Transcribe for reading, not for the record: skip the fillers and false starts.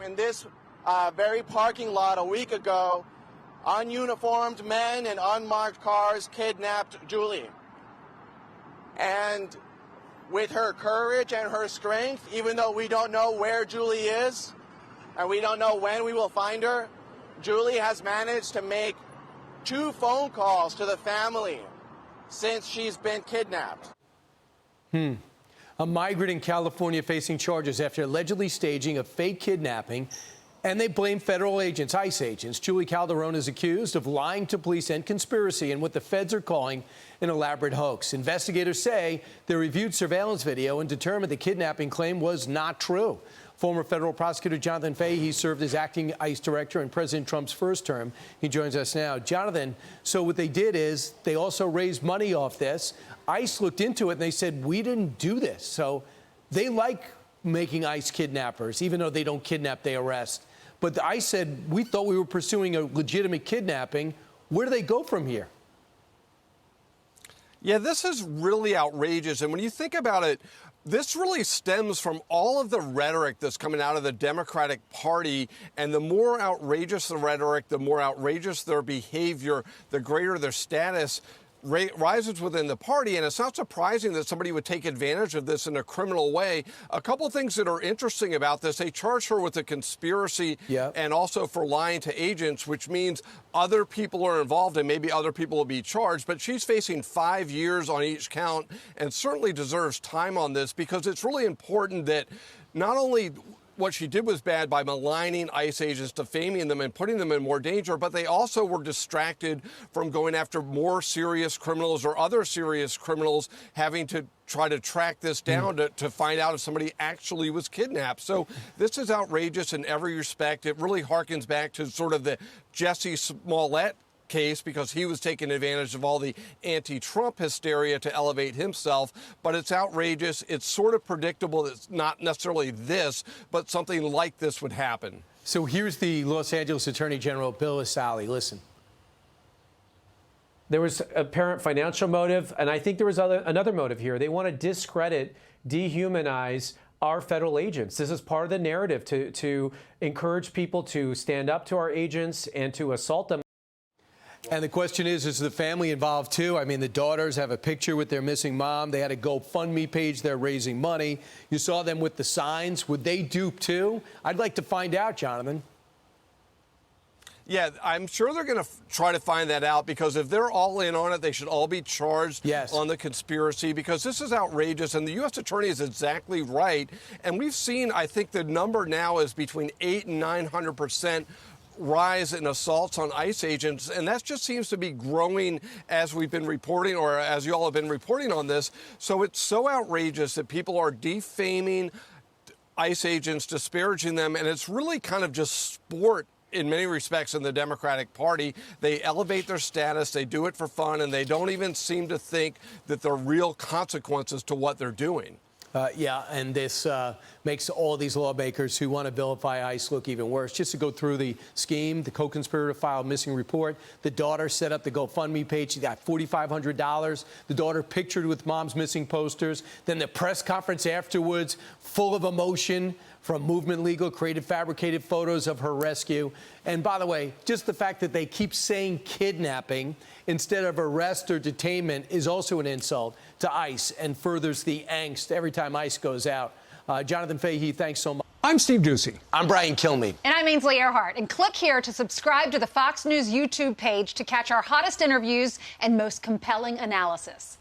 in this very parking lot a week ago, ununiformed men in unmarked cars kidnapped Julie. And with her courage and her strength, even though we don't know where Julie is and we don't know when we will find her, Julie has managed to make 2 phone calls to the family since she's been kidnapped. A migrant in California facing charges after allegedly staging a fake kidnapping, and they blame federal agents, ICE agents. Julie Calderon is accused of lying to police and conspiracy in what the feds are calling an elaborate hoax. Investigators say they reviewed surveillance video and determined the kidnapping claim was not true. Former federal prosecutor Jonathan Fahey served as acting ICE director in President Trump's first term. He joins us now. Jonathan, so what they did is they also raised money off this. ICE looked into it and they said, we didn't do this. So they like making ICE kidnappers, even though they don't kidnap, they arrest. But the ICE said, we thought we were pursuing a legitimate kidnapping. Where do they go from here? Yeah, this is really outrageous. And when you think about it, this really stems from all of the rhetoric that's coming out of the Democratic Party. And the more outrageous the rhetoric, the more outrageous their behavior, the greater their status rises within the party. And it's not surprising that somebody would take advantage of this in a criminal way. A couple of things that are interesting about this: they charge her with a conspiracy and also for lying to agents, which means other people are involved and maybe other people will be charged. But she's facing 5 years on each count and certainly deserves time on this, because it's really important that not only what she did was bad by maligning ICE agents, defaming them, and putting them in more danger, but they also were distracted from going after more serious criminals or other serious criminals, having to try to track this down to find out if somebody actually was kidnapped. So this is outrageous in every respect. It really harkens back to sort of the Jussie Smollett case, because he was taking advantage of all the anti-Trump hysteria to elevate himself. But it's outrageous. It's sort of predictable. It's not necessarily this, but something like this would happen. So here's the Los Angeles Attorney General, Bill Asali. Listen. There was apparent financial motive, and I think there was another motive here. They want to discredit, dehumanize our federal agents. This is part of the narrative to encourage people to stand up to our agents and to assault them. And the question is the family involved too? I mean, the daughters have a picture with their missing mom. They had a GoFundMe page. They're raising money. You saw them with the signs. Would they dupe too? I'd like to find out, Jonathan. Yeah, I'm sure they're going to try to find that out, because if they're all in on it, they should all be charged on the conspiracy, because this is outrageous. And the U.S. attorney is exactly right. And we've seen, I think the number now is between 800% and 900% rise in assaults on ICE agents, and that just seems to be growing as we've been reporting, or as you all have been reporting on this. So it's so outrageous that people are defaming ICE agents, disparaging them, and it's really kind of just sport in many respects in the Democratic Party. They elevate their status, they do it for fun, and they don't even seem to think that there are real consequences to what they're doing. Yeah, and this makes all these lawmakers who want to vilify ICE look even worse. Just to go through the scheme, the co-conspirator filed missing report. The daughter set up the GoFundMe page. She got $4,500. The daughter pictured with mom's missing posters. Then the press conference afterwards, full of emotion from Movement Legal, created fabricated photos of her rescue. And by the way, just the fact that they keep saying kidnapping instead of arrest or detainment is also an insult to ICE and furthers the angst every time ICE goes out. Jonathan Fahey, thanks so much. I'm Steve Ducey. I'm Brian Kilmeade. And I'm Ainsley Earhart. And click here to subscribe to the Fox News YouTube page to catch our hottest interviews and most compelling analysis.